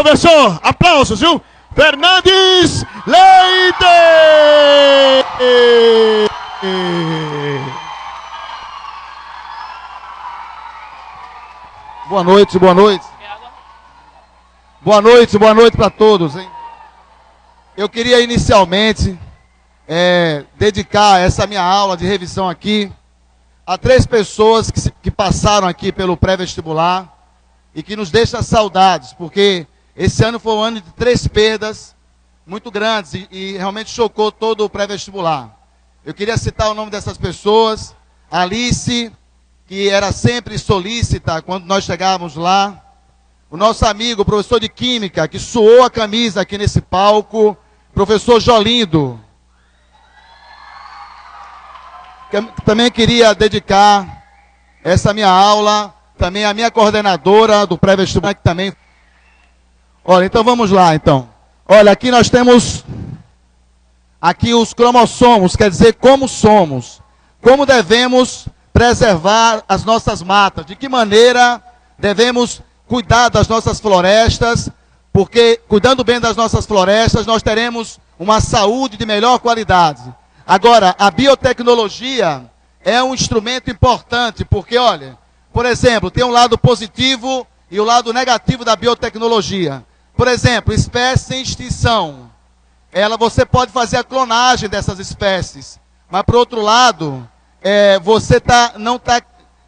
professor. Aplausos, viu? Fernandes Leite! Boa noite, boa noite. Boa noite para todos, hein? Eu queria inicialmente dedicar essa minha aula de revisão aqui a 3 pessoas que passaram aqui pelo pré-vestibular e que nos deixam saudades, porque esse ano foi um ano de 3 perdas muito grandes e realmente chocou todo o pré-vestibular. Eu queria citar o nome dessas pessoas: Alice, que era sempre solícita quando nós chegávamos lá; o nosso amigo, professor de Química, que suou a camisa aqui nesse palco, professor Jolindo. Também queria dedicar essa minha aula também à minha coordenadora do pré-vestibular, que também... Olha, então vamos lá, então. Olha, aqui nós temos aqui os cromossomos, quer dizer, como somos. Como devemos preservar as nossas matas, de que maneira devemos cuidar das nossas florestas, porque cuidando bem das nossas florestas, nós teremos uma saúde de melhor qualidade. Agora, a biotecnologia é um instrumento importante, porque, olha, por exemplo, tem um lado positivo e o lado negativo da biotecnologia. Por exemplo, espécies em extinção. Você pode fazer a clonagem dessas espécies, mas, por outro lado, você não está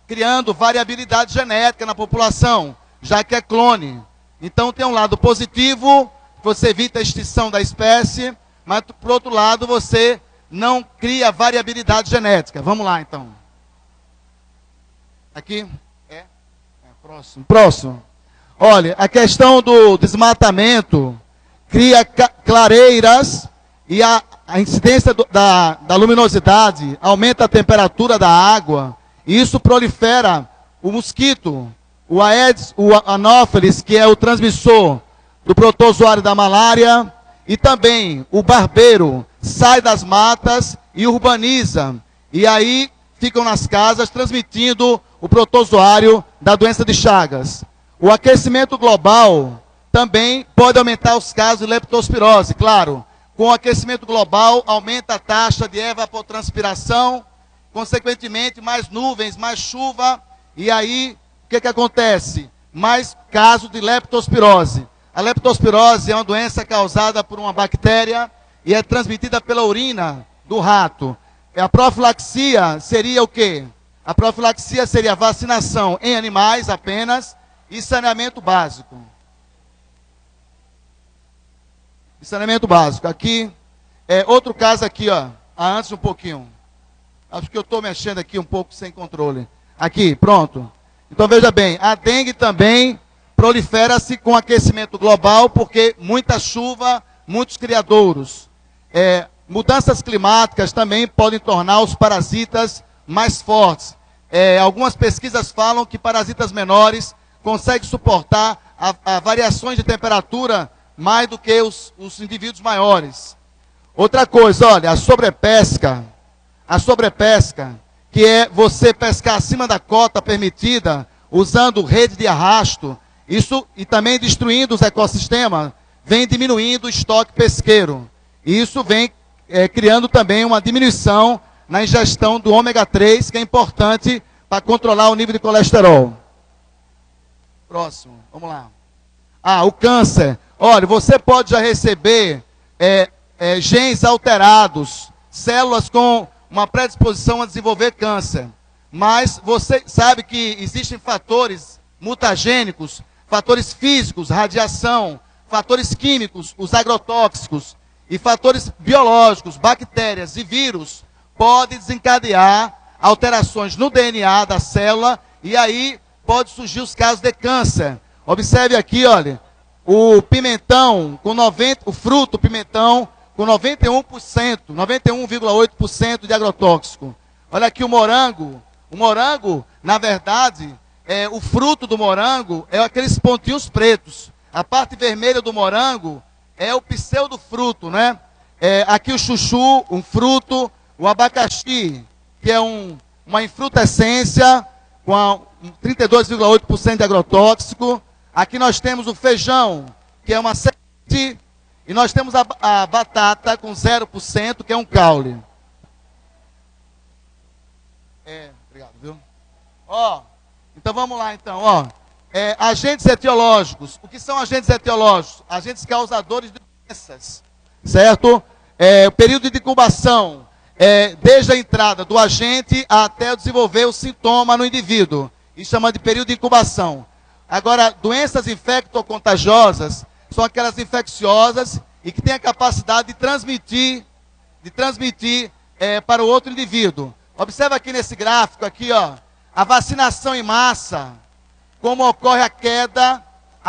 criando variabilidade genética na população, já que é clone. Então tem um lado positivo, você evita a extinção da espécie, mas por outro lado você não cria variabilidade genética. Vamos lá então. Aqui. Próximo. Olha, a questão do desmatamento cria clareiras e a incidência da luminosidade aumenta a temperatura da água, e isso prolifera o mosquito, o Aedes, o Anopheles, que é o transmissor do protozoário da malária, e também o barbeiro sai das matas e urbaniza, e aí ficam nas casas transmitindo o protozoário da doença de Chagas. O aquecimento global também pode aumentar os casos de leptospirose, claro. Com o aquecimento global aumenta a taxa de evapotranspiração, consequentemente mais nuvens, mais chuva, e aí o que acontece? Mais casos de leptospirose. A leptospirose é uma doença causada por uma bactéria e é transmitida pela urina do rato. A profilaxia seria o quê? A profilaxia seria vacinação em animais apenas e saneamento básico. Saneamento básico. Aqui, outro caso aqui, ó. Antes um pouquinho. Acho que eu estou mexendo aqui um pouco sem controle. Aqui, pronto. Então veja bem, a dengue também prolifera-se com aquecimento global, porque muita chuva, muitos criadouros. Mudanças climáticas também podem tornar os parasitas mais fortes. Algumas pesquisas falam que parasitas menores conseguem suportar a variações de temperatura mais do que os indivíduos maiores. Outra coisa, olha, a sobrepesca, que é você pescar acima da cota permitida, usando rede de arrasto, isso, e também destruindo os ecossistemas, vem diminuindo o estoque pesqueiro. E isso vem criando também uma diminuição na ingestão do ômega 3, que é importante para controlar o nível de colesterol. Próximo, vamos lá. O câncer. Olha, você pode já receber genes alterados, células com uma predisposição a desenvolver câncer. Mas você sabe que existem fatores mutagênicos, fatores físicos, radiação, fatores químicos, os agrotóxicos, e fatores biológicos, bactérias e vírus, podem desencadear alterações no DNA da célula, e aí pode surgir os casos de câncer. Observe aqui, olha, o pimentão, o fruto pimentão, com 91%, 91,8% de agrotóxico. Olha aqui o morango. O morango, na verdade, o fruto do morango é aqueles pontinhos pretos. A parte vermelha do morango é o pseudofruto, né? Aqui o chuchu, um fruto, o abacaxi, que é uma infrutescência com 32,8% de agrotóxico. Aqui nós temos o feijão, que é uma semente, e nós temos a batata com 0%, que é um caule. Obrigado, viu? Então vamos lá, então, agentes etiológicos. O que são agentes etiológicos? Agentes causadores de doenças, certo? O período de incubação, desde a entrada do agente até desenvolver o sintoma no indivíduo. Isso chama de período de incubação. Agora, doenças infectocontagiosas são aquelas infecciosas e que têm a capacidade de transmitir para o outro indivíduo. Observa aqui nesse gráfico, aqui, a vacinação em massa, como ocorre a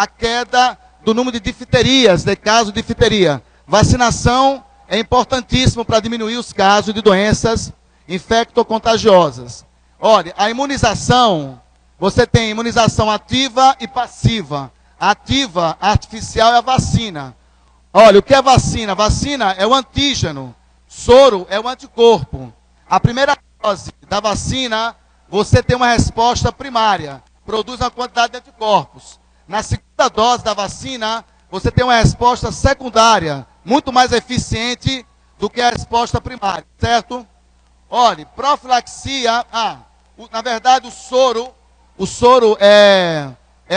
queda do número de difterias, de casos de difteria. Vacinação é importantíssimo para diminuir os casos de doenças infectocontagiosas. Olha, a imunização, você tem imunização ativa e passiva. A ativa, artificial, é a vacina. Olha, o que é vacina? Vacina é o antígeno, soro é o anticorpo. A primeira dose da vacina, você tem uma resposta primária, produz uma quantidade de anticorpos. Na segunda dose da vacina, você tem uma resposta secundária, muito mais eficiente do que a resposta primária, certo? Olha, profilaxia, na verdade o soro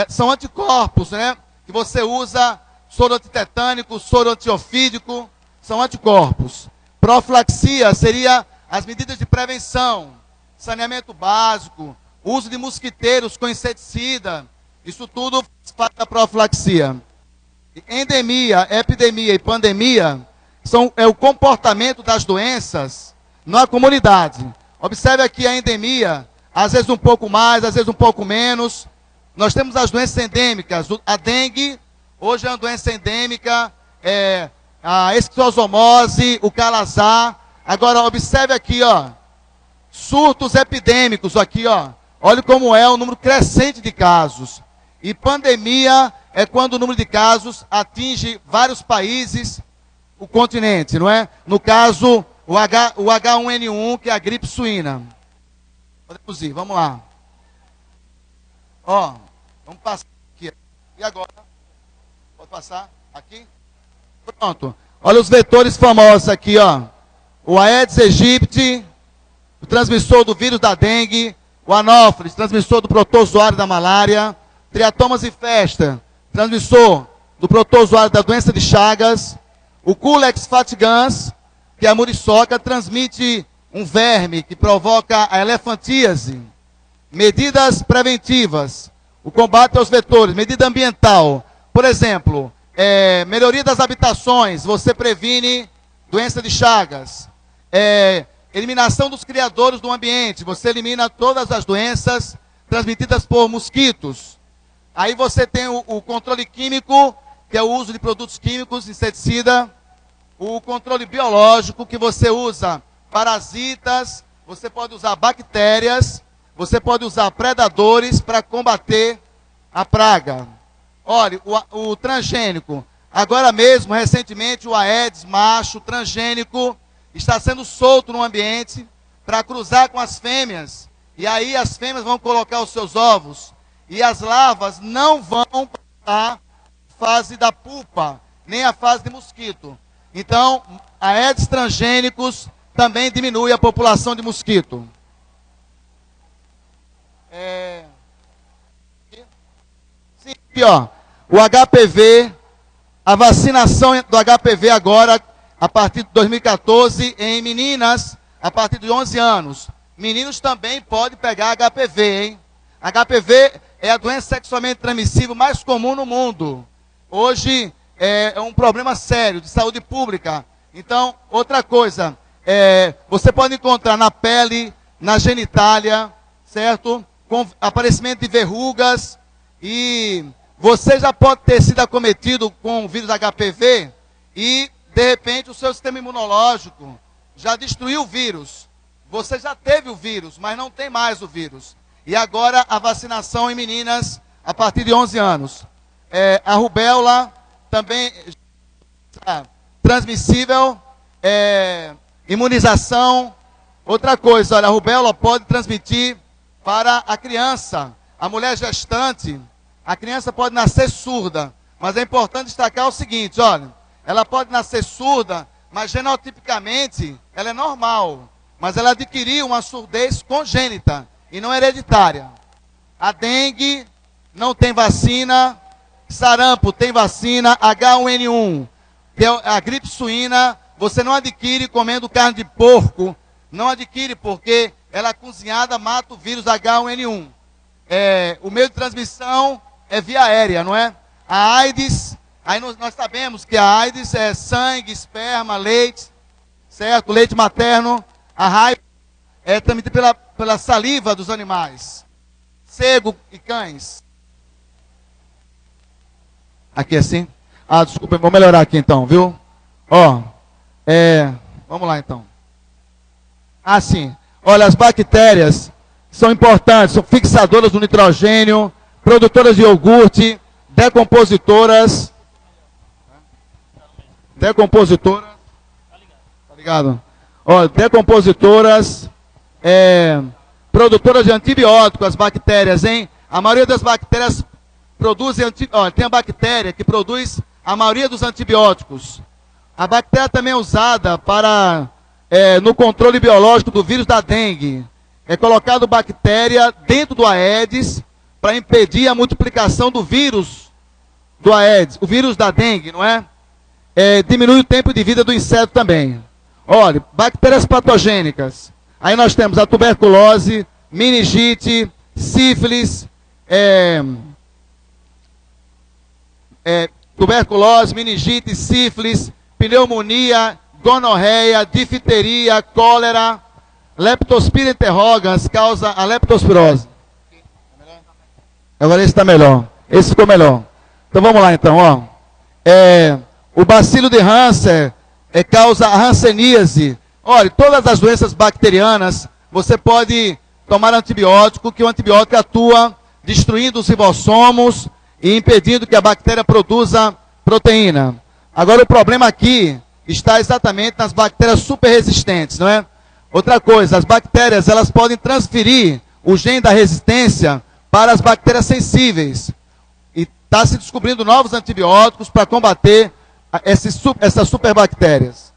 são anticorpos, né? Que você usa, soro antitetânico, soro antiofídico, são anticorpos. Profilaxia seria as medidas de prevenção, saneamento básico, uso de mosquiteiros com inseticida, isso tudo faz parte da profilaxia. Endemia, epidemia e pandemia é o comportamento das doenças na comunidade. Observe aqui a endemia, às vezes um pouco mais, às vezes um pouco menos. Nós temos as doenças endêmicas, a dengue, hoje é uma doença endêmica, a esquistossomose, o calazar. Agora, observe aqui, surtos epidêmicos aqui, olha como é o número crescente de casos. E pandemia é quando o número de casos atinge vários países, o continente, não é? No caso, o H1N1, que é a gripe suína. Podemos ir, vamos lá. Vamos passar aqui. E agora? Pode passar aqui? Pronto. Olha os vetores famosos aqui, O Aedes aegypti, o transmissor do vírus da dengue, o anófeles, transmissor do protozoário da malária, triatomas infesta, transmissor do protozoário da doença de Chagas, o Culex fatigans, que é a muriçoca, transmite um verme que provoca a elefantíase. Medidas preventivas, o combate aos vetores, medida ambiental, por exemplo, melhoria das habitações, você previne doença de Chagas. Eliminação dos criadores do ambiente, você elimina todas as doenças transmitidas por mosquitos. Aí você tem o controle químico, que é o uso de produtos químicos, inseticida. O controle biológico, que você usa parasitas, você pode usar bactérias, você pode usar predadores para combater a praga. Olha, o transgênico. Agora mesmo, recentemente, o Aedes macho transgênico está sendo solto no ambiente para cruzar com as fêmeas. E aí as fêmeas vão colocar os seus ovos. E as larvas não vão passar a fase da pupa, nem a fase de mosquito. Então, Aedes transgênicos também diminui a população de mosquito. Sim, aqui, o HPV, a vacinação do HPV agora, a partir de 2014, em meninas, a partir de 11 anos. Meninos também podem pegar HPV, hein? HPV é a doença sexualmente transmissível mais comum no mundo. Hoje é um problema sério de saúde pública. Então, outra coisa, você pode encontrar na pele, na genitália, certo? Com aparecimento de verrugas, e você já pode ter sido acometido com o vírus HPV e, de repente, o seu sistema imunológico já destruiu o vírus. Você já teve o vírus, mas não tem mais o vírus. E agora a vacinação em meninas a partir de 11 anos. A rubéola também transmissível, imunização. Outra coisa, olha, a rubéola pode transmitir para a criança, a mulher gestante. A criança pode nascer surda, Mas é importante destacar o seguinte, olha, ela pode nascer surda, mas genotipicamente ela é normal, mas ela adquiriu uma surdez congênita e não hereditária. A dengue não tem vacina, sarampo tem vacina, H1N1, que é a gripe suína, você não adquire comendo carne de porco, não adquire porque ela cozinhada mata o vírus H1N1. O meio de transmissão é via aérea, não é? A AIDS, aí nós sabemos que a AIDS é sangue, esperma, leite, certo? Leite materno. A raiva é transmitida pela saliva dos animais. Cego e cães. Aqui assim? Ah, desculpa, vou melhorar aqui então, viu? Ó, vamos lá então. Ah, sim. Olha, as bactérias são importantes, são fixadoras do nitrogênio, produtoras de iogurte, decompositoras. Tá ligado? Ó, decompositoras, produtoras de antibióticos, as bactérias, hein? A maioria das bactérias produzem, tem a bactéria que produz a maioria dos antibióticos. A bactéria também é usada para, no controle biológico do vírus da dengue. É colocado bactéria dentro do Aedes para impedir a multiplicação do vírus do Aedes, o vírus da dengue, não é? Diminui o tempo de vida do inseto também. Olha, bactérias patogênicas. Aí nós temos a tuberculose, meningite, sífilis, tuberculose, meningite, sífilis, pneumonia, gonorreia, difteria, cólera, leptospira interrogans, causa a leptospirose. Agora esse está melhor. Esse ficou melhor. Então vamos lá então, ó. O bacilo de Hansen causa a hanseníase. Olha, todas as doenças bacterianas, você pode tomar antibiótico, que o antibiótico atua destruindo os ribossomos e impedindo que a bactéria produza proteína. Agora o problema aqui está exatamente nas bactérias superresistentes, não é? Outra coisa, as bactérias, elas podem transferir o gene da resistência para as bactérias sensíveis. E está se descobrindo novos antibióticos para combater essas superbactérias.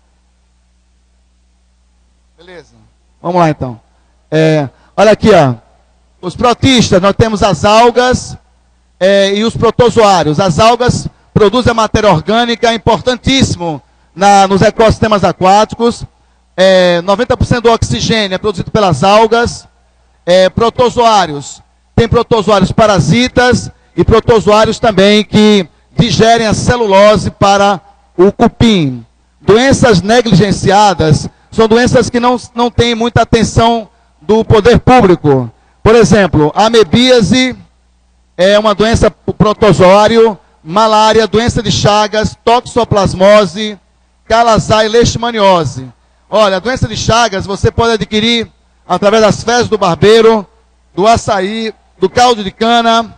Beleza? Vamos lá então. Olha aqui, ó. Os protistas, nós temos as algas e os protozoários. As algas produzem a matéria orgânica, importantíssimo nos ecossistemas aquáticos. 90% do oxigênio é produzido pelas algas. Protozoários. Tem protozoários parasitas e protozoários também que digerem a celulose para o cupim. Doenças negligenciadas são doenças que não têm muita atenção do poder público. Por exemplo, a amebíase é uma doença protozoário, malária, doença de Chagas, toxoplasmose, calazar e leishmaniose. Olha, a doença de Chagas você pode adquirir através das fezes do barbeiro, do açaí, do caldo de cana,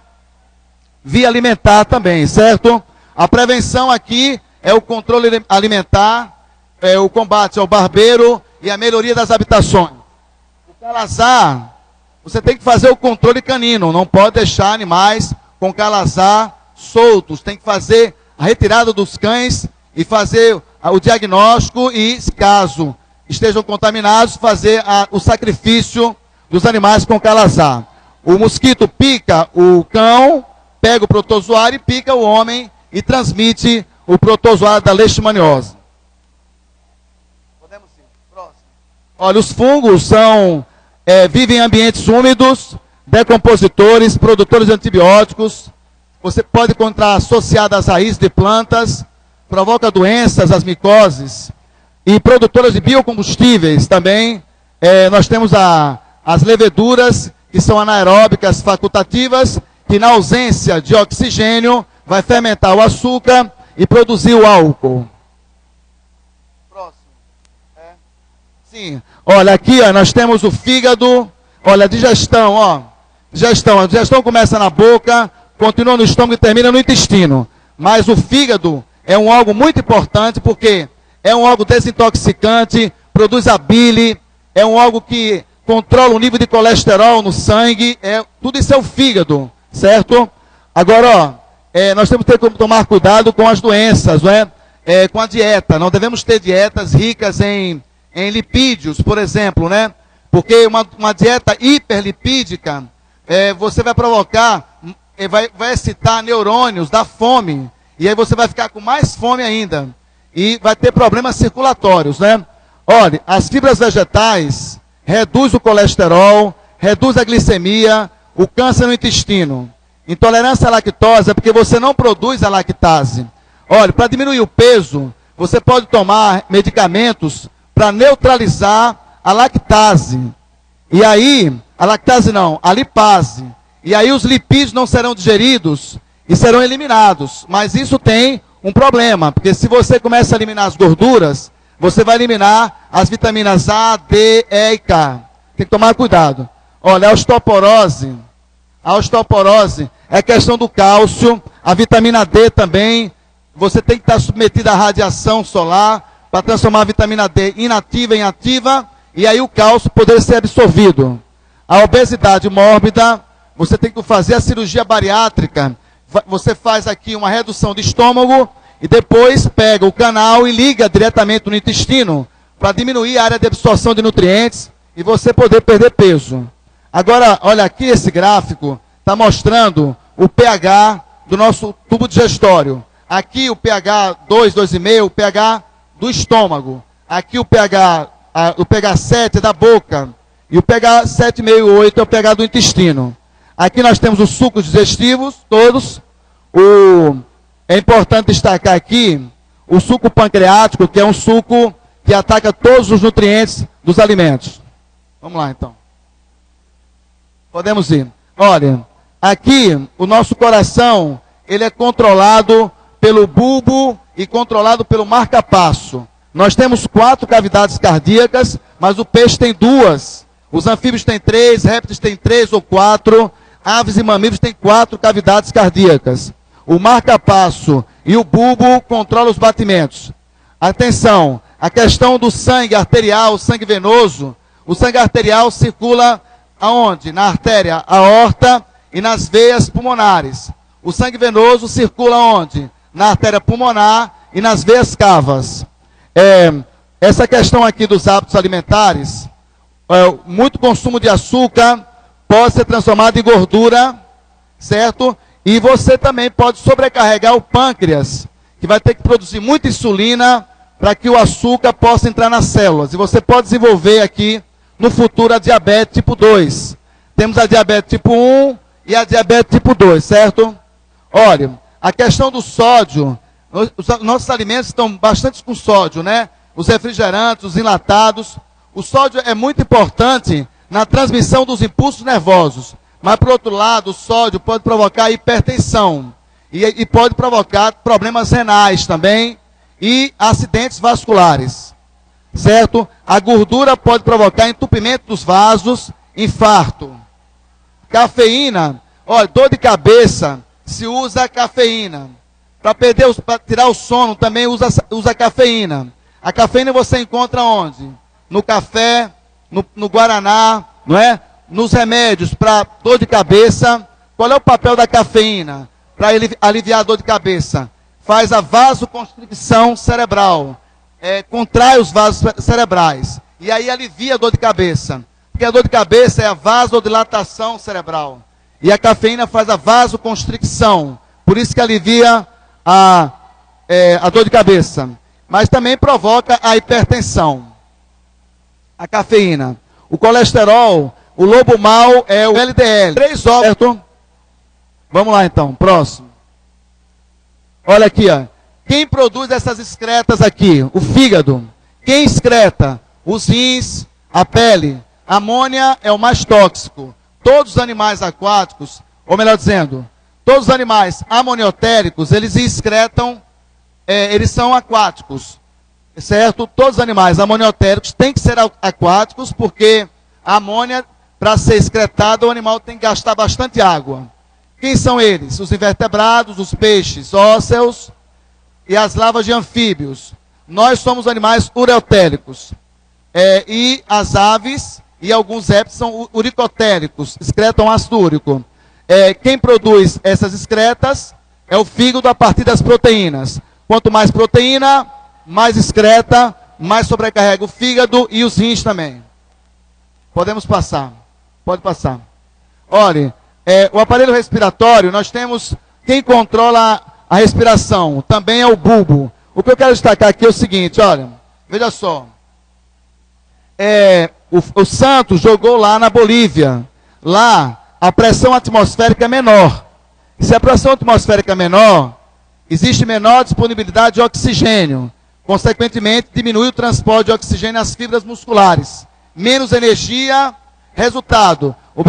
via alimentar também, certo? A prevenção aqui é o controle alimentar, o combate ao barbeiro e a melhoria das habitações. O calazar, você tem que fazer o controle canino, não pode deixar animais com calazar soltos, tem que fazer a retirada dos cães e fazer o diagnóstico e, caso estejam contaminados, fazer o sacrifício dos animais com calazar. O mosquito pica o cão, pega o protozoário e pica o homem e transmite o protozoário da leishmaniose. Podemos ir. Próximo. Olha, os fungos vivem em ambientes úmidos, decompositores, produtores de antibióticos. Você pode encontrar associado às raízes de plantas, provoca doenças, as micoses, e produtoras de biocombustíveis também. Nós temos as leveduras, que são anaeróbicas facultativas, que na ausência de oxigênio vai fermentar o açúcar e produzir o álcool. Próximo. Sim. Olha, aqui ó, nós temos o fígado. Olha, a digestão, ó. A digestão começa na boca, continua no estômago e termina no intestino. Mas o fígado é um órgão muito importante porque é um órgão desintoxicante, produz a bile, é um órgão que controla o nível de colesterol no sangue, tudo isso é o fígado, certo? Agora, ó, nós temos que tomar cuidado com as doenças, não é? Com a dieta. Não devemos ter dietas ricas em lipídios, por exemplo, né? Porque uma dieta hiperlipídica, você vai provocar, vai excitar neurônios da fome, e aí você vai ficar com mais fome ainda, e vai ter problemas circulatórios, né? Olha, as fibras vegetais reduz o colesterol, reduz a glicemia, o câncer no intestino. Intolerância à lactose é porque você não produz a lactase. Olha, para diminuir o peso, você pode tomar medicamentos para neutralizar a lactase. E aí, a lipase. E aí os lipídios não serão digeridos e serão eliminados. Mas isso tem um problema, porque se você começa a eliminar as gorduras, você vai eliminar as vitaminas A, D, E e K. Tem que tomar cuidado. Olha, a osteoporose é questão do cálcio, a vitamina D também. Você tem que estar submetido à radiação solar para transformar a vitamina D inativa em ativa e aí o cálcio poder ser absorvido. A obesidade mórbida, você tem que fazer a cirurgia bariátrica. Você faz aqui uma redução do estômago e depois pega o canal e liga diretamente no intestino para diminuir a área de absorção de nutrientes e você poder perder peso. Agora, olha aqui esse gráfico, está mostrando o pH do nosso tubo digestório. Aqui o pH 2, 2,5, o pH do estômago. Aqui o pH 7 é da boca. E o pH 7,5, 8 é o pH do intestino. Aqui nós temos os sucos digestivos, todos. É importante destacar aqui o suco pancreático, que é um suco que ataca todos os nutrientes dos alimentos. Vamos lá, então. Podemos ir. Olha, aqui o nosso coração, ele é controlado pelo bulbo e controlado pelo marca-passo. Nós temos 4 cavidades cardíacas, mas o peixe tem 2. Os anfíbios têm 3, répteis têm 3 ou 4, aves e mamíferos têm 4 cavidades cardíacas. O marca-passo e o bulbo controlam os batimentos. Atenção, a questão do sangue arterial, sangue venoso. O sangue arterial circula aonde? Na artéria aorta e nas veias pulmonares. O sangue venoso circula onde? Na artéria pulmonar e nas veias cavas. Essa questão aqui dos hábitos alimentares, muito consumo de açúcar pode ser transformado em gordura, certo? E você também pode sobrecarregar o pâncreas, que vai ter que produzir muita insulina para que o açúcar possa entrar nas células. E você pode desenvolver aqui, no futuro, a diabetes tipo 2. Temos a diabetes tipo 1 e a diabetes tipo 2, certo? Olha, a questão do sódio, os nossos alimentos estão bastante com sódio, né? Os refrigerantes, os enlatados. O sódio é muito importante na transmissão dos impulsos nervosos. Mas, por outro lado, o sódio pode provocar hipertensão. E pode provocar problemas renais também. E acidentes vasculares. Certo? A gordura pode provocar entupimento dos vasos, infarto. Cafeína. Olha, dor de cabeça, se usa cafeína. Para tirar o sono, também usa cafeína. A cafeína você encontra onde? No café, no guaraná, não é? Nos remédios para dor de cabeça. Qual é o papel da cafeína? Para aliviar a dor de cabeça. Faz a vasoconstricção cerebral. Contrai os vasos cerebrais. E aí alivia a dor de cabeça. Porque a dor de cabeça é a vasodilatação cerebral. E a cafeína faz a vasoconstricção. Por isso que alivia a dor de cabeça. Mas também provoca a hipertensão. A cafeína. O colesterol, o lobo mau é o LDL. 3 ovos, certo? Vamos lá então, próximo. Olha aqui, ó. Quem produz essas excretas aqui? O fígado. Quem excreta? Os rins, a pele. A amônia é o mais tóxico. Todos os animais aquáticos, ou melhor dizendo, todos os animais amoniotéricos, eles excretam, eles são aquáticos. Certo? Todos os animais amoniotéricos têm que ser aquáticos, porque a amônia, para ser excretada, o animal tem que gastar bastante água. Quem são eles? Os invertebrados, os peixes ósseos e as larvas de anfíbios. Nós somos animais ureotéricos. E as aves e alguns répteis são uricotéricos, excretam ácido úrico. Quem produz essas excretas é o fígado a partir das proteínas. Quanto mais proteína, mais excreta, mais sobrecarrega o fígado e os rins também. Podemos passar. Pode passar. Olha, o aparelho respiratório, nós temos quem controla a respiração, também é o bulbo. O que eu quero destacar aqui é o seguinte, olha, veja só. O Santos jogou lá na Bolívia. Lá, a pressão atmosférica é menor. Se a pressão atmosférica é menor, existe menor disponibilidade de oxigênio. Consequentemente, diminui o transporte de oxigênio às fibras musculares. Menos energia, resultado. O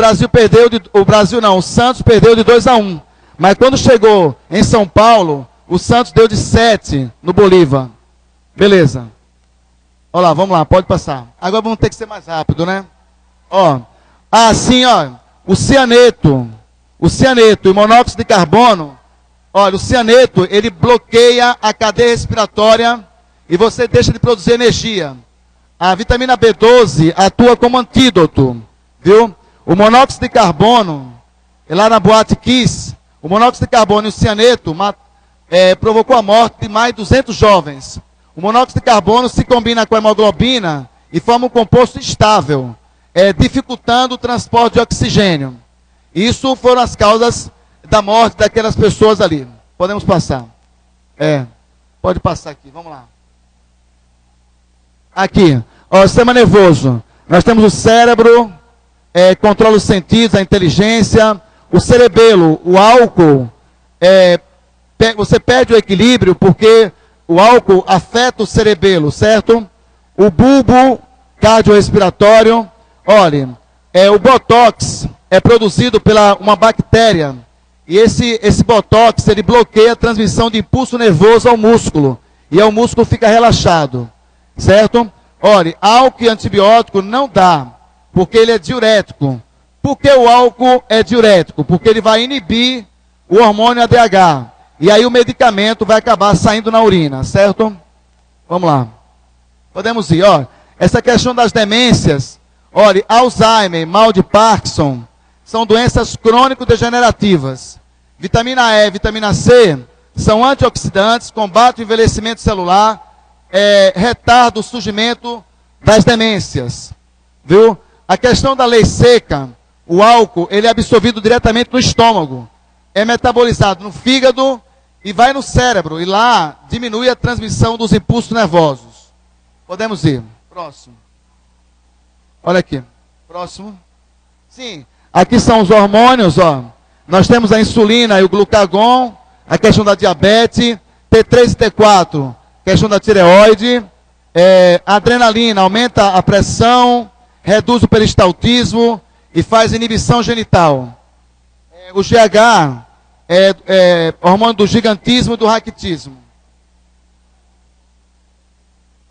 Santos perdeu de 2-1. Mas quando chegou em São Paulo, o Santos deu de 7 no Bolívar. Beleza. Olha lá, vamos lá, pode passar. Agora vamos ter que ser mais rápido, né? Ó. Assim, ó. O cianeto e o monóxido de carbono. Olha, o cianeto, ele bloqueia a cadeia respiratória e você deixa de produzir energia. A vitamina B12 atua como antídoto, viu? O monóxido de carbono, lá na Boate Kiss, o monóxido de carbono e o cianeto provocou a morte de mais de 200 jovens. O monóxido de carbono se combina com a hemoglobina e forma um composto estável, dificultando o transporte de oxigênio. Isso foram as causas da morte daquelas pessoas ali. Podemos passar. Pode passar aqui, vamos lá. Aqui, ó, o sistema nervoso. Nós temos o cérebro, controla os sentidos, a inteligência. O cerebelo, o álcool, você perde o equilíbrio porque o álcool afeta o cerebelo, certo? O bulbo cardiorrespiratório, olha, o botox é produzido pela uma bactéria e esse botox ele bloqueia a transmissão de impulso nervoso ao músculo e aí o músculo fica relaxado, certo? Olha, álcool e antibiótico não dá porque ele é diurético. Por que o álcool é diurético? Porque ele vai inibir o hormônio ADH. E aí o medicamento vai acabar saindo na urina, certo? Vamos lá. Podemos ir, ó. Essa questão das demências, olha, Alzheimer, mal de Parkinson, são doenças crônico-degenerativas. Vitamina E, vitamina C, são antioxidantes, combatem o envelhecimento celular, retarda o surgimento das demências. Viu? A questão da lei seca, o álcool, ele é absorvido diretamente no estômago. É metabolizado no fígado e vai no cérebro. E lá diminui a transmissão dos impulsos nervosos. Podemos ir. Próximo. Olha aqui. Próximo. Sim. Aqui são os hormônios, ó. Nós temos a insulina e o glucagon. A questão da diabetes. T3 e T4. Questão da tireoide. A adrenalina aumenta a pressão. Reduz o peristaltismo. E faz inibição genital. O GH é hormônio do gigantismo e do raquitismo.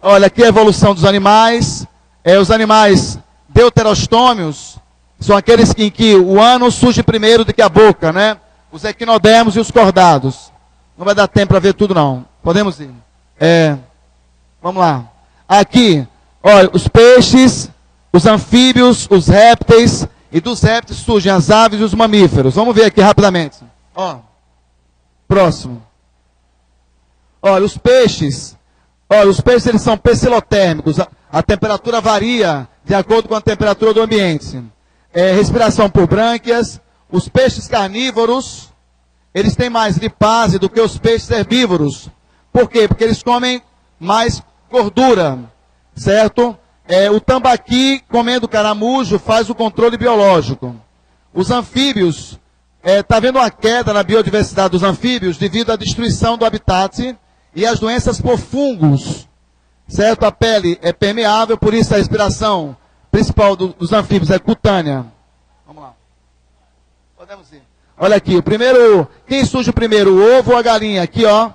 Olha, aqui a evolução dos animais. Os animais deuterostômios são aqueles em que o ânus surge primeiro do que a boca, né? Os equinodermos e os cordados. Não vai dar tempo para ver tudo, não. Podemos ir. Vamos lá. Aqui, olha, os peixes, os anfíbios, os répteis. E dos répteis surgem as aves e os mamíferos. Vamos ver aqui rapidamente. Ó, próximo. Olha, os peixes eles são pecilotérmicos. A temperatura varia de acordo com a temperatura do ambiente. Respiração por brânquias. Os peixes carnívoros, eles têm mais lipase do que os peixes herbívoros. Por quê? Porque eles comem mais gordura, certo? O tambaqui, comendo caramujo, faz o controle biológico. Os anfíbios, está havendo uma queda na biodiversidade dos anfíbios devido à destruição do habitat e às doenças por fungos. Certo? A pele é permeável, por isso a respiração principal dos anfíbios é cutânea. Vamos lá. Podemos ir. Olha aqui, quem surge primeiro, o ovo ou a galinha? Aqui, ó.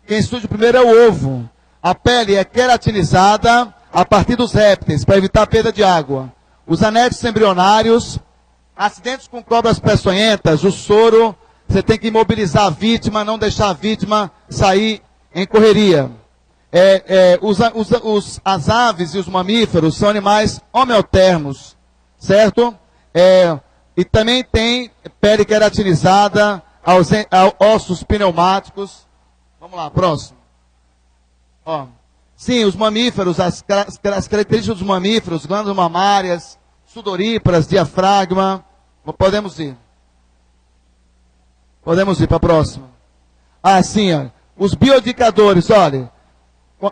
Quem surge primeiro é o ovo. A pele é queratinizada a partir dos répteis, para evitar a perda de água. Os anéis embrionários, acidentes com cobras peçonhentas, o soro, você tem que imobilizar a vítima, não deixar a vítima sair em correria. As aves e os mamíferos são animais homeotermos, certo? E também tem pele queratinizada, ossos pneumáticos. Vamos lá, próximo. Ó. Sim, os mamíferos, as características dos mamíferos, glândulas mamárias, sudoríparas, diafragma. Podemos ir. Podemos ir para a próxima. Ah, sim, ó. Os bioindicadores, olha,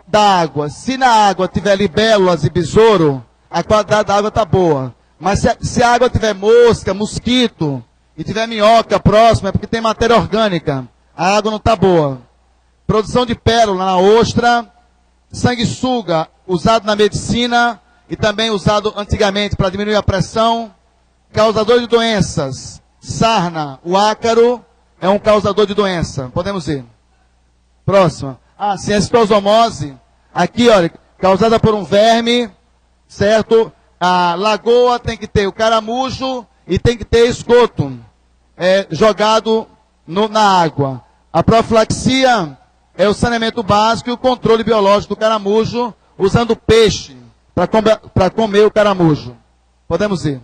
da água. Se na água tiver libélulas e besouro, a qualidade da água está boa. Mas se a água tiver mosca, mosquito, e tiver minhoca próxima, é porque tem matéria orgânica. A água não está boa. Produção de pérola na ostra. Sanguessuga, usado na medicina e também usado antigamente para diminuir a pressão. Causador de doenças. Sarna, o ácaro é um causador de doença. Podemos ir. Próxima. Ah, sim, a citosomose. Aqui, olha, causada por um verme, certo? A lagoa tem que ter o caramujo e tem que ter esgoto jogado na água. A profilaxia é o saneamento básico e o controle biológico do caramujo, usando peixe para comer o caramujo. Podemos ir.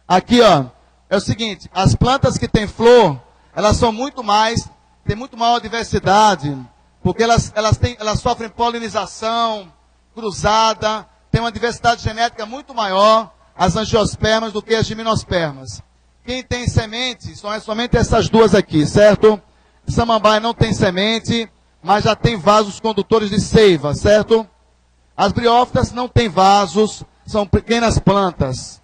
Aqui, ó, é o seguinte, as plantas que têm flor, elas são têm muito maior diversidade, porque elas sofrem polinização cruzada, tem uma diversidade genética muito maior, as angiospermas, do que as gimnospermas. Quem tem semente, são somente essas duas aqui, certo? Samambaia não tem semente, mas já tem vasos condutores de seiva, certo? As briófitas não têm vasos, são pequenas plantas.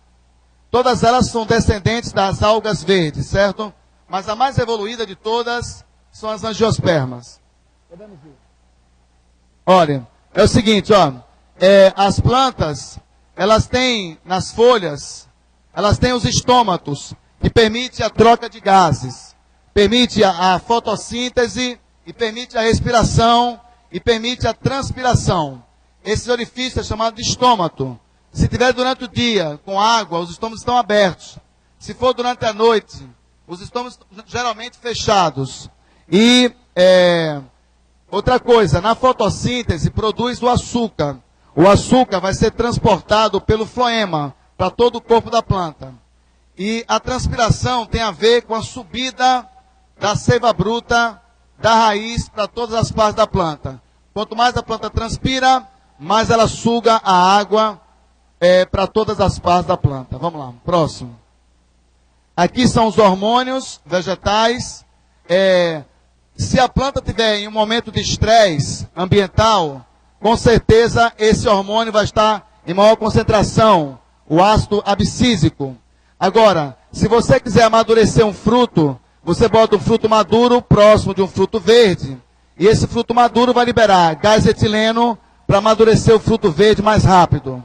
Todas elas são descendentes das algas verdes, certo? Mas a mais evoluída de todas são as angiospermas. Olha, é o seguinte, ó. As plantas, elas têm nas folhas, elas têm os estômatos, que permite a troca de gases. Permite a fotossíntese, e permite a respiração, e permite a transpiração. Esse orifício é chamado de estômato. Se tiver durante o dia com água, os estômatos estão abertos. Se for durante a noite, os estômatos geralmente fechados. E outra coisa, na fotossíntese produz o açúcar. O açúcar vai ser transportado pelo floema para todo o corpo da planta. E a transpiração tem a ver com a subida da seiva bruta, da raiz para todas as partes da planta. Quanto mais a planta transpira, mais ela suga a água para todas as partes da planta. Vamos lá, próximo. Aqui são os hormônios vegetais. Se a planta tiver em um momento de estresse ambiental, com certeza esse hormônio vai estar em maior concentração, o ácido abscísico. Agora, se você quiser amadurecer um fruto, você bota um fruto maduro próximo de um fruto verde. E esse fruto maduro vai liberar gás etileno para amadurecer o fruto verde mais rápido.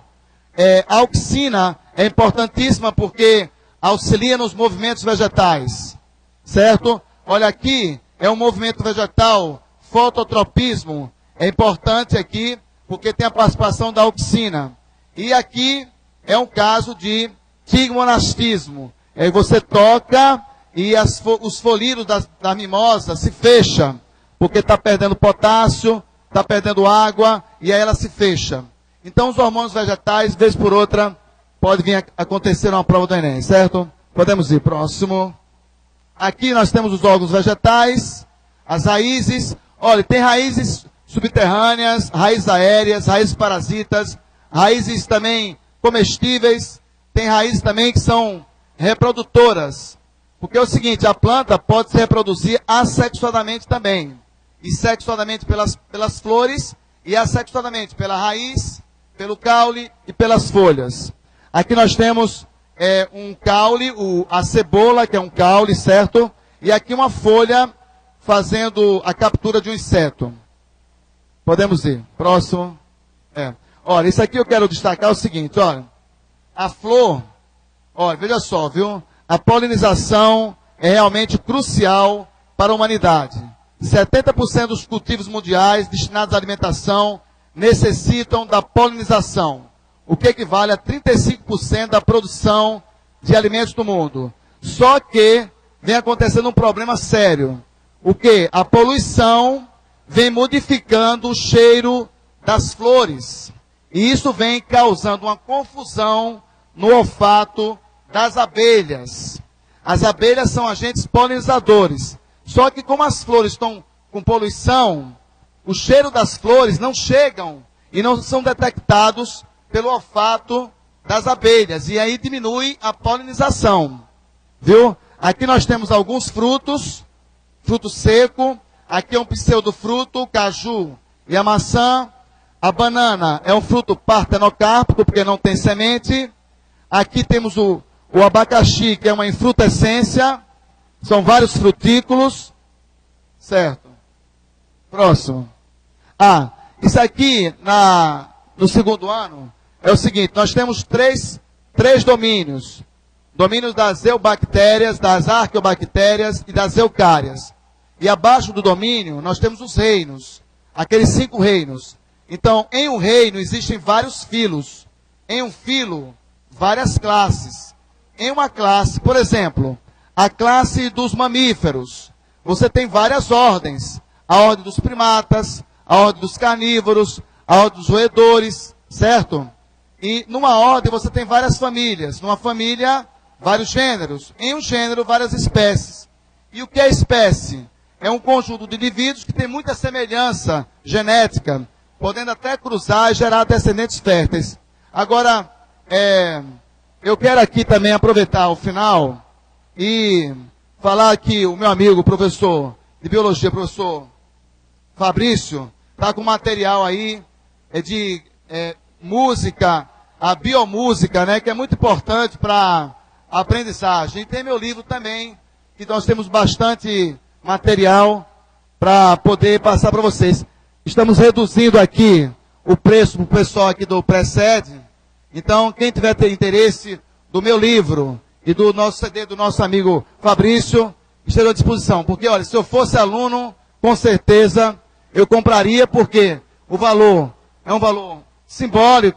A auxina é importantíssima porque auxilia nos movimentos vegetais. Certo? Olha aqui, é um movimento vegetal, fototropismo. É importante aqui porque tem a participação da auxina. E aqui é um caso de tigmonastismo. Você toca e os folíolos da mimosa se fecham, porque está perdendo potássio, está perdendo água, e aí ela se fecha. Então os hormônios vegetais, vez por outra, pode vir a acontecer numa prova do Enem, certo? Podemos ir, próximo. Aqui nós temos os órgãos vegetais, as raízes. Olha, tem raízes subterrâneas, raízes aéreas, raízes parasitas, raízes também comestíveis, tem raízes também que são reprodutoras. Porque é o seguinte, a planta pode se reproduzir assexuadamente também. E sexuadamente pelas flores, e assexuadamente pela raiz, pelo caule e pelas folhas. Aqui nós temos um caule, a cebola, que é um caule, certo? E aqui uma folha fazendo a captura de um inseto. Podemos ir. Próximo. Olha, isso aqui eu quero destacar o seguinte, olha. A flor, olha, veja só, viu? A polinização é realmente crucial para a humanidade. 70% dos cultivos mundiais destinados à alimentação necessitam da polinização, o que equivale a 35% da produção de alimentos do mundo. Só que vem acontecendo um problema sério. O que? A poluição vem modificando o cheiro das flores. E isso vem causando uma confusão no olfato das abelhas. As abelhas são agentes polinizadores. Só que como as flores estão com poluição, o cheiro das flores não chegam e não são detectados pelo olfato das abelhas. E aí diminui a polinização. Viu? Aqui nós temos alguns frutos, fruto seco. Aqui é um pseudofruto, o caju e a maçã. A banana é um fruto partenocárpico, porque não tem semente. Aqui temos o abacaxi, que é uma infrutescência. São vários frutículos. Certo. Próximo. Isso aqui, no segundo ano, é o seguinte. Nós temos três domínios. Domínios das eubactérias, das arqueobactérias e das eucárias. E abaixo do domínio, nós temos os reinos. Aqueles 5 reinos. Então, em um reino existem vários filos. Em um filo, várias classes. Em uma classe, por exemplo, a classe dos mamíferos. Você tem várias ordens. A ordem dos primatas, a ordem dos carnívoros, a ordem dos roedores, certo? E numa ordem você tem várias famílias. Numa família, vários gêneros. Em um gênero, várias espécies. E o que é espécie? É um conjunto de indivíduos que tem muita semelhança genética, podendo até cruzar e gerar descendentes férteis. Agora, eu quero aqui também aproveitar o final e falar que o meu amigo, professor de biologia, professor Fabrício, está com material aí de música, a biomúsica, né, que é muito importante para a aprendizagem. E tem meu livro também, que nós temos bastante material para poder passar para vocês. Estamos reduzindo aqui o preço para o pessoal aqui do pré-sede. Então, quem tiver interesse do meu livro e do nosso CD do nosso amigo Fabrício, esteja à disposição. Porque, olha, se eu fosse aluno, com certeza eu compraria, porque o valor é um valor simbólico.